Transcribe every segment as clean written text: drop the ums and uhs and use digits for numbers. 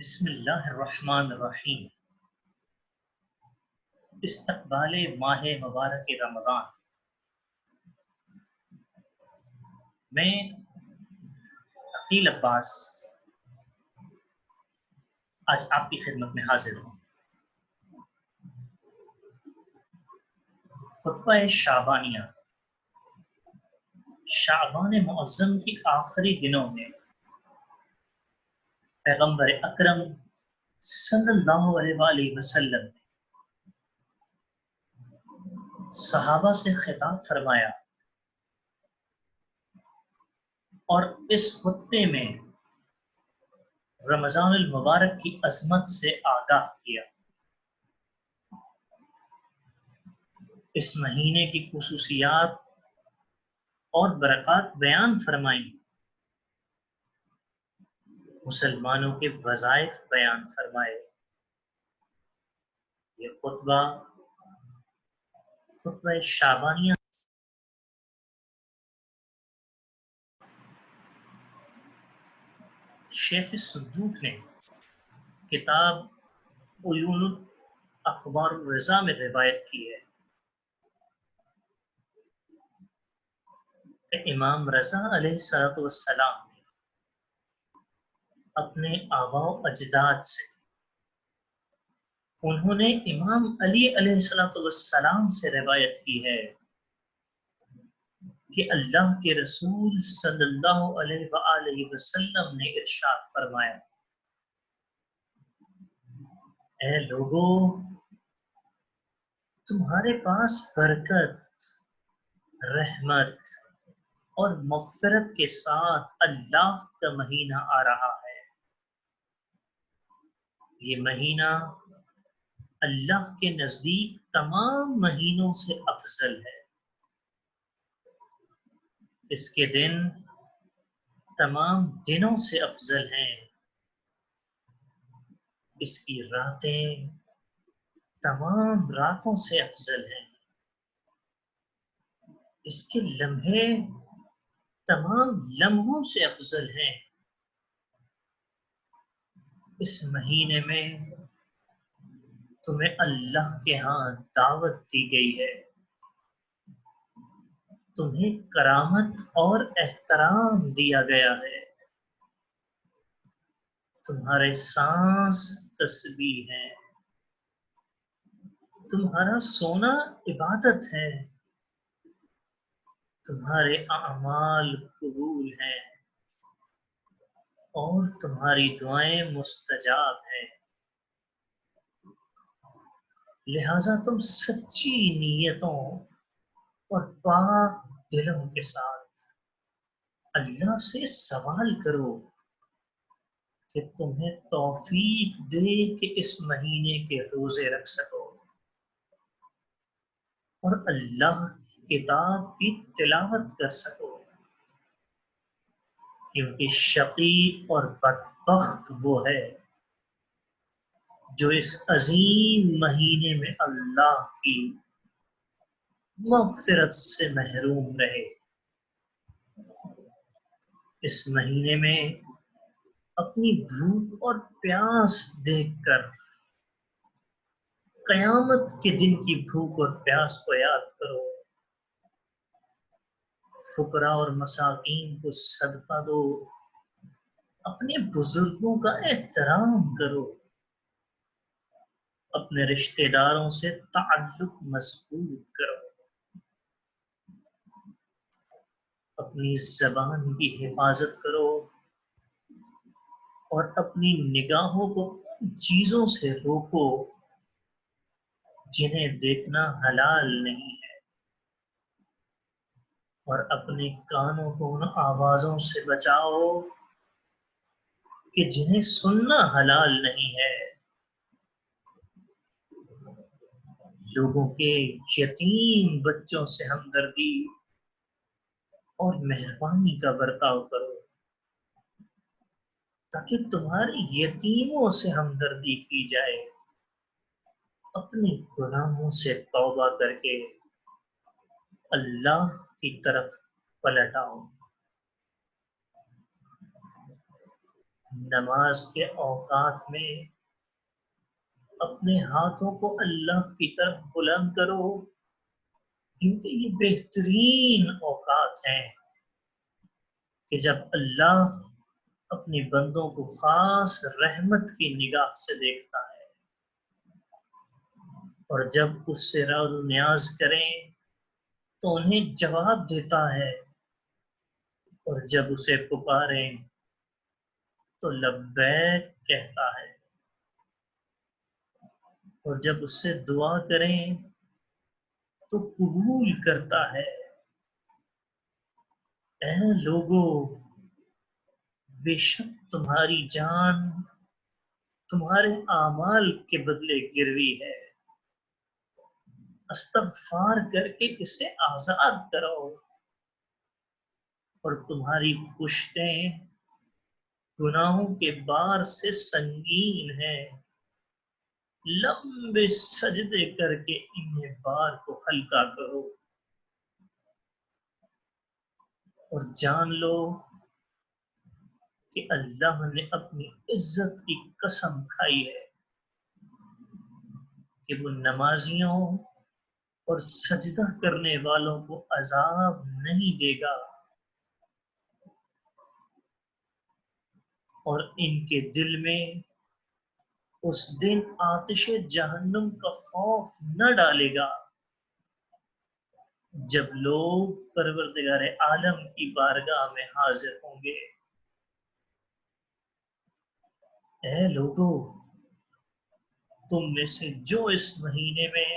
بسم اللہ الرحمن الرحیم۔ استقبال ماہ مبارک رمضان میں عقیل عباس آج آپ کی خدمت میں حاضر ہوں۔ خطبہ شعبانیہ شعبان معظم کی آخری دنوں میں پیغمبر اکرم صلی اللہ علیہ وآلہ وسلم نے صحابہ سے خطاب فرمایا اور اس خطبے میں رمضان المبارک کی عظمت سے آگاہ کیا، اس مہینے کی خصوصیات اور برکات بیان فرمائیں، مسلمانوں کے وظائف بیان فرمائے۔ یہ خطبہ شعبانیہ شیخ صدوق نے کتاب عیون اخبار الرضا میں روایت کی ہے کہ امام رضا علیہ السلام نے اپنے آباء و اجداد سے، انہوں نے امام علی علیہ السلام سے روایت کی ہے کہ اللہ کے رسول صلی اللہ علیہ وآلہ وسلم نے ارشاد فرمایا، اے لوگو، تمہارے پاس برکت، رحمت اور مغفرت کے ساتھ اللہ کا مہینہ آ رہا ہے۔ یہ مہینہ اللہ کے نزدیک تمام مہینوں سے افضل ہے۔ اس کے دن تمام دنوں سے افضل ہیں، اس کی راتیں تمام راتوں سے افضل ہیں، اس کے لمحے تمام لمحوں سے افضل ہیں۔ اس مہینے میں تمہیں اللہ کے ہاں دعوت دی گئی ہے، تمہیں کرامت اور احترام دیا گیا ہے، تمہارے سانس تسبیح ہے، تمہارا سونا عبادت ہے، تمہارے اعمال قبول ہیں اور تمہاری دعائیں مستجاب ہیں، لہذا تم سچی نیتوں اور پاک دلوں کے ساتھ اللہ سے سوال کرو کہ تمہیں توفیق دے کہ اس مہینے کے روزے رکھ سکو اور اللہ کی کتاب کی تلاوت کر سکو، کیونکہ شقی اور بدبخت وہ ہے جو اس عظیم مہینے میں اللہ کی مغفرت سے محروم رہے۔ اس مہینے میں اپنی بھوک اور پیاس دیکھ کر قیامت کے دن کی بھوک اور پیاس کو یاد کرو، فقراء اور مساکین کو صدقہ دو، اپنے بزرگوں کا احترام کرو، اپنے رشتہ داروں سے تعلق مضبوط کرو، اپنی زبان کی حفاظت کرو اور اپنی نگاہوں کو ان چیزوں سے روکو جنہیں دیکھنا حلال نہیں ہے، اور اپنے کانوں کو ان آوازوں سے بچاؤ کہ جنہیں سننا حلال نہیں ہے۔ لوگوں کے یتیم بچوں سے ہمدردی اور مہربانی کا برتاؤ کرو تاکہ تمہاری یتیموں سے ہمدردی کی جائے، اپنے گناہوں سے توبہ کر کے اللہ کی طرف پلٹ آؤ۔ نماز کے اوقات میں اپنے ہاتھوں کو اللہ کی طرف بلند کرو، کیونکہ یہ بہترین اوقات ہیں کہ جب اللہ اپنے بندوں کو خاص رحمت کی نگاہ سے دیکھتا ہے، اور جب اس سے راز و نیاز کریں تو انہیں جواب دیتا ہے، اور جب اسے پکاریں تو لبیک کہتا ہے، اور جب اس سے دعا کریں تو قبول کرتا ہے۔ اے لوگو، بے شک تمہاری جان تمہارے اعمال کے بدلے گروی ہے، استغفار کر کے اسے آزاد کرو، اور تمہاری پشتیں گناہوں کے بار سے سنگین ہیں، لمبے سجدے کر کے انہیں بار کو ہلکا کرو، اور جان لو کہ اللہ نے اپنی عزت کی قسم کھائی ہے کہ وہ نمازیوں اور سجدہ کرنے والوں کو عذاب نہیں دے گا، اور ان کے دل میں اس دن آتش جہنم کا خوف نہ ڈالے گا جب لوگ پروردگار عالم کی بارگاہ میں حاضر ہوں گے۔ اے لوگو، تم میں سے جو اس مہینے میں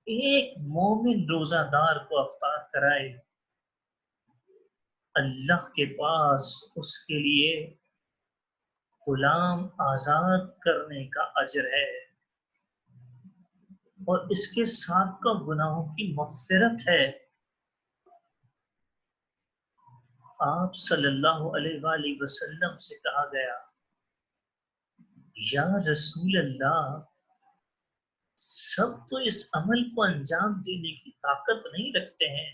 ایک مومن روزہ دار کو افطار کرائے، اللہ کے پاس اس کے لیے غلام آزاد کرنے کا اجر ہے، اور اس کے سابقہ گناہوں کی مغفرت ہے۔ آپ صلی اللہ علیہ وآلہ وسلم سے کہا گیا، یا رسول اللہ، سب تو اس عمل کو انجام دینے کی طاقت نہیں رکھتے ہیں۔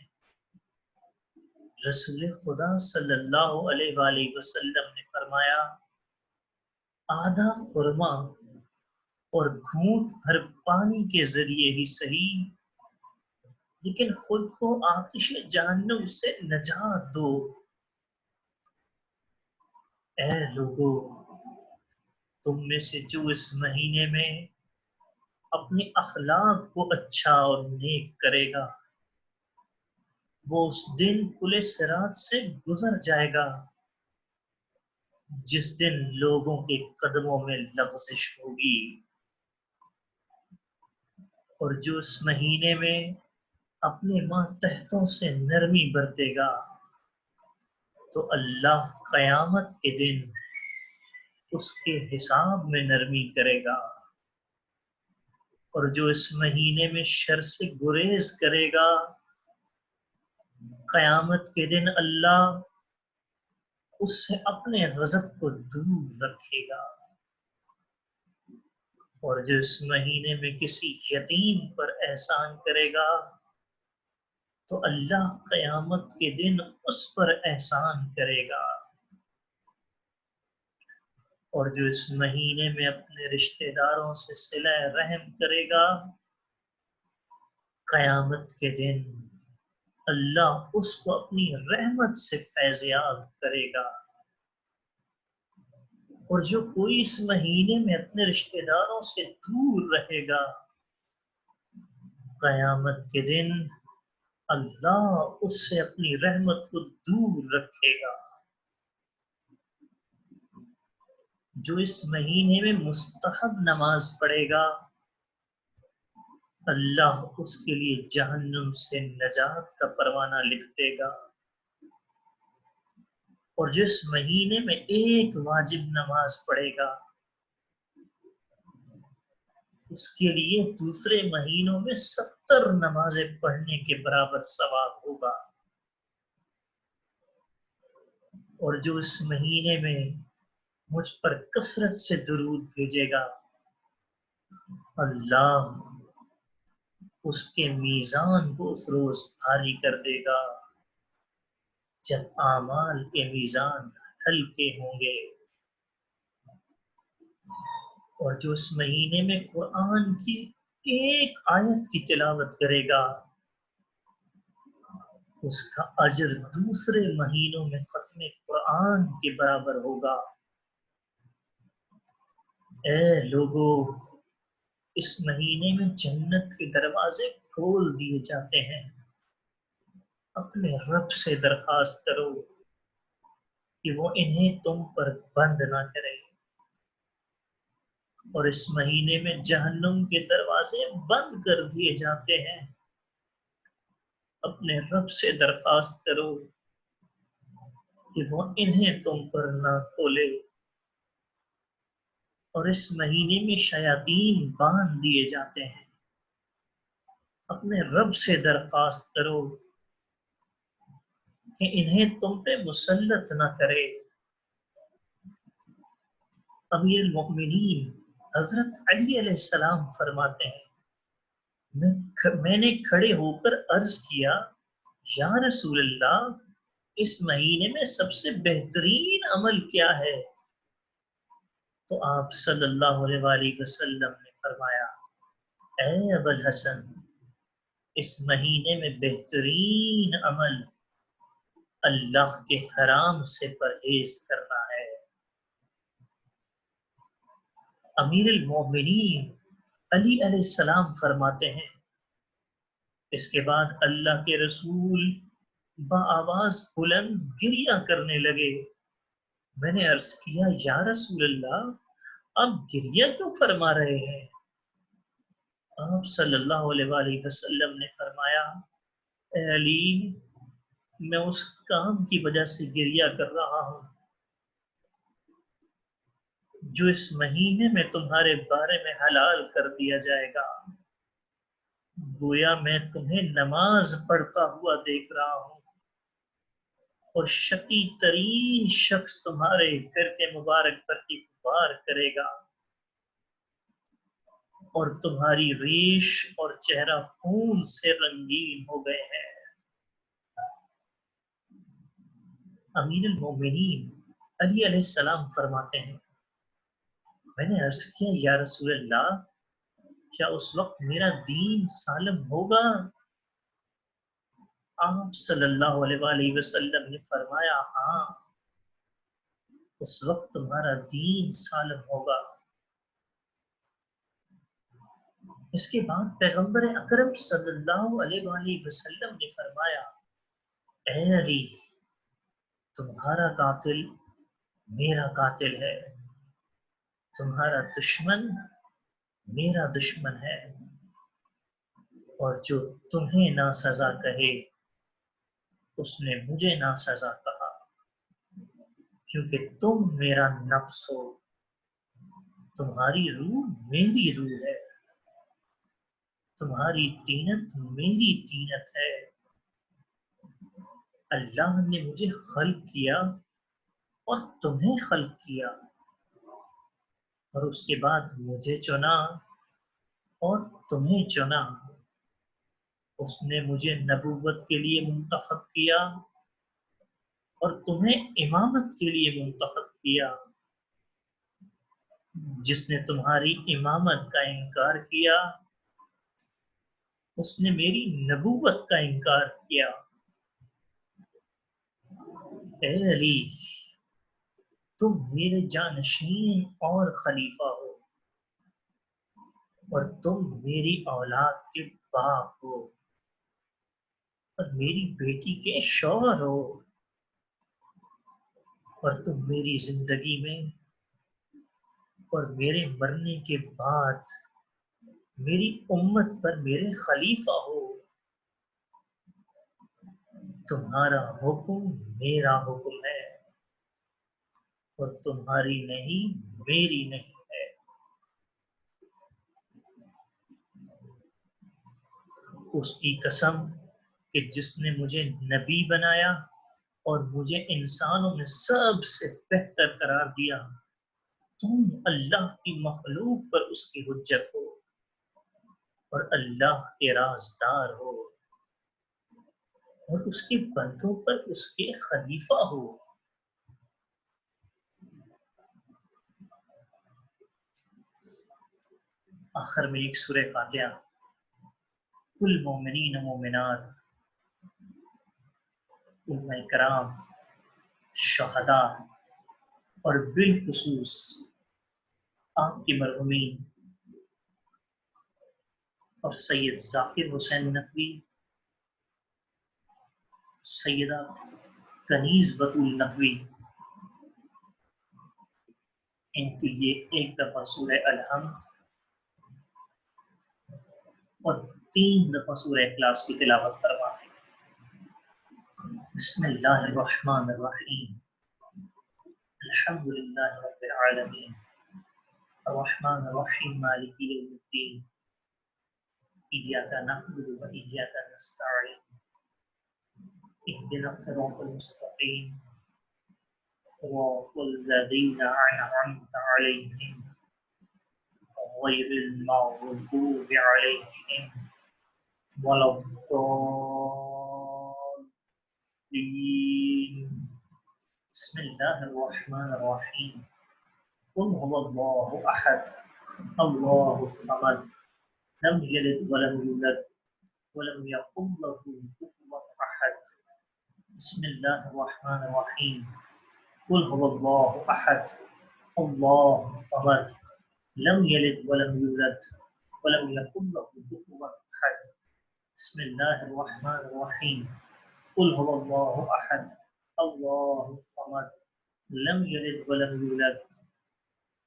رسول خدا صلی اللہ علیہ وآلہ وسلم نے فرمایا، آدھا خرما اور گھونٹ بھر پانی کے ذریعے ہی صحیح، لیکن خود کو آتش جہنم سے نجات دو۔ اے لوگو، تم میں سے جو اس مہینے میں اپنے اخلاق کو اچھا اور نیک کرے گا، وہ اس دن پل صراط سے گزر جائے گا جس دن لوگوں کے قدموں میں لغزش ہوگی، اور جو اس مہینے میں اپنے ماتحتوں سے نرمی برتے گا تو اللہ قیامت کے دن اس کے حساب میں نرمی کرے گا، اور جو اس مہینے میں شر سے گریز کرے گا، قیامت کے دن اللہ اس سے اپنے غضب کو دور رکھے گا، اور جو اس مہینے میں کسی یتیم پر احسان کرے گا تو اللہ قیامت کے دن اس پر احسان کرے گا، اور جو اس مہینے میں اپنے رشتہ داروں سے صلہ رحم کرے گا، قیامت کے دن اللہ اس کو اپنی رحمت سے فیض یاب کرے گا، اور جو کوئی اس مہینے میں اپنے رشتہ داروں سے دور رہے گا، قیامت کے دن اللہ اس سے اپنی رحمت کو دور رکھے گا۔ جو اس مہینے میں مستحب نماز پڑھے گا، اللہ اس کے لیے جہنم سے نجات کا پروانہ لکھ دے گا، اور جس مہینے میں ایک واجب نماز پڑھے گا، اس کے لیے دوسرے مہینوں میں 70 نمازیں پڑھنے کے برابر ثواب ہوگا، اور جو اس مہینے میں مجھ پر کثرت سے درود بھیجے گا، اللہ اس کے میزان کو اس روز بھاری کر دے گا جب اعمال کے میزان ہلکے ہوں گے، اور جو اس مہینے میں قرآن کی ایک آیت کی تلاوت کرے گا اس کا اجر دوسرے مہینوں میں ختم قرآن کے برابر ہوگا۔ اے لوگو، اس مہینے میں جنت کے دروازے کھول دیے جاتے ہیں، اپنے رب سے درخواست کرو کہ وہ انہیں تم پر بند نہ کرے، اور اس مہینے میں جہنم کے دروازے بند کر دیے جاتے ہیں، اپنے رب سے درخواست کرو کہ وہ انہیں تم پر نہ کھولے، اور اس مہینے میں شیاطین باندھ دیے جاتے ہیں، اپنے رب سے درخواست کرو کہ انہیں تم پہ مسلط نہ کرے۔ امیر المؤمنین حضرت علی علیہ السلام فرماتے ہیں، میں نے کھڑے ہو کر عرض کیا، یا رسول اللہ، اس مہینے میں سب سے بہترین عمل کیا ہے؟ تو آپ صلی اللہ علیہ وآلہ وسلم نے فرمایا، اے ابو الحسن، اس مہینے میں بہترین عمل اللہ کے حرام سے پرہیز کرنا ہے۔ امیر المومنین علی علیہ السلام فرماتے ہیں، اس کے بعد اللہ کے رسول بآواز بلند گریہ کرنے لگے۔ میں نے عرض کیا، یا رسول اللہ، آپ گریہ کیوں فرما رہے ہیں؟ آپ صلی اللہ علیہ وآلہ وسلم نے فرمایا، اے علی، میں اس کام کی وجہ سے گریہ کر رہا ہوں جو اس مہینے میں تمہارے بارے میں حلال کر دیا جائے گا۔ گویا میں تمہیں نماز پڑھتا ہوا دیکھ رہا ہوں، اور شقی ترین شخص تمہارے فرقے مبارک پر اقبال کرے گا، اور تمہاری ریش اور چہرہ خون سے رنگین ہو گئے ہیں۔ امیر المومنین علی علیہ السلام فرماتے ہیں، میں نے عرض کیا، یا رسول اللہ، کیا اس وقت میرا دین سالم ہوگا؟ آپ صلی اللہ علیہ وآلہ وسلم نے فرمایا، ہاں، اس وقت تمہارا دین سالم ہوگا۔ اس کے بعد پیغمبر اکرم صلی اللہ علیہ وآلہ وسلم نے فرمایا، اے علی، تمہارا قاتل میرا قاتل ہے، تمہارا دشمن میرا دشمن ہے، اور جو تمہیں ناسزا کہے اس نے مجھے ناسزا کہا، کیونکہ تم میرا نفس ہو، تمہاری روح میری روح ہے، تمہاری طینت میری طینت ہے۔ اللہ نے مجھے خلق کیا اور تمہیں خلق کیا، اور اس کے بعد مجھے چنا اور تمہیں چنا۔ اس نے مجھے نبوت کے لیے منتخب کیا اور تمہیں امامت کے لیے منتخب کیا۔ جس نے تمہاری امامت کا انکار کیا اس نے میری نبوت کا انکار کیا۔ اے علی، تم میرے جانشین اور خلیفہ ہو، اور تم میری اولاد کے باپ ہو، اور میری بیٹی کے شوہر ہو، اور تم میری زندگی میں اور میرے مرنے کے بعد میری امت پر میرے خلیفہ ہو۔ تمہارا حکم میرا حکم ہے، اور تمہاری نہیں میری نہیں ہے۔ اس کی قسم کہ جس نے مجھے نبی بنایا اور مجھے انسانوں میں سب سے بہتر قرار دیا، تم اللہ کی مخلوق پر اس کی حجت ہو اور اللہ کے رازدار ہو، اور اس کے بندوں پر اس کے خلیفہ ہو۔ آخر میں ایک سورہ فاتحہ کل مومنین و مومنات، علماء کرام، شہداء اور بالخصوص آپ کی مرحومین اور سید ذاکر حسین نقوی، سیدہ کنیز بطول نقوی، ان کے لیے ایک دفعہ سورہ الحمد اور 3 دفعہ سورہ اخلاص کی تلاوت فرمائیں۔ بسم اللہ الرحمن الرحیم، الحمد للہ رب العالمین، الرحمن الرحیم، مالک یوم الدین، ایاک نعبد و ایاک نستعین، اهدنا الصراط المستقیم، صراط الذین انعمت علیہم غیر المغضوب علیہم ولا الضالین۔ بسم اللہ الرحمن الرحیم، قل هو اللہ احد اللہ الصمد لم یلد ولم یولد ولم یکن له کفوا احد۔ بسم اللہ الرحمن الرحیم، قل هو اللہ احد اللہ الصمد لم یلد ولم یولد ولم یکن له کفوا احد۔ بسم اللہ الرحمن الرحیم، قل هو اللہ احد اللہ الصمد لم یلد ولم یولد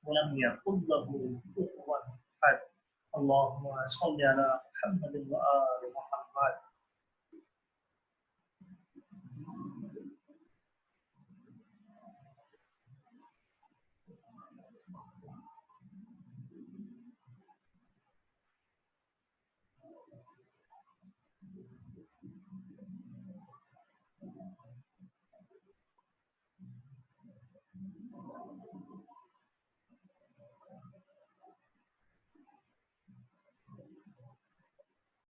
ولم یکن له کفوا احد۔ اللهم صل على محمد وآل محمد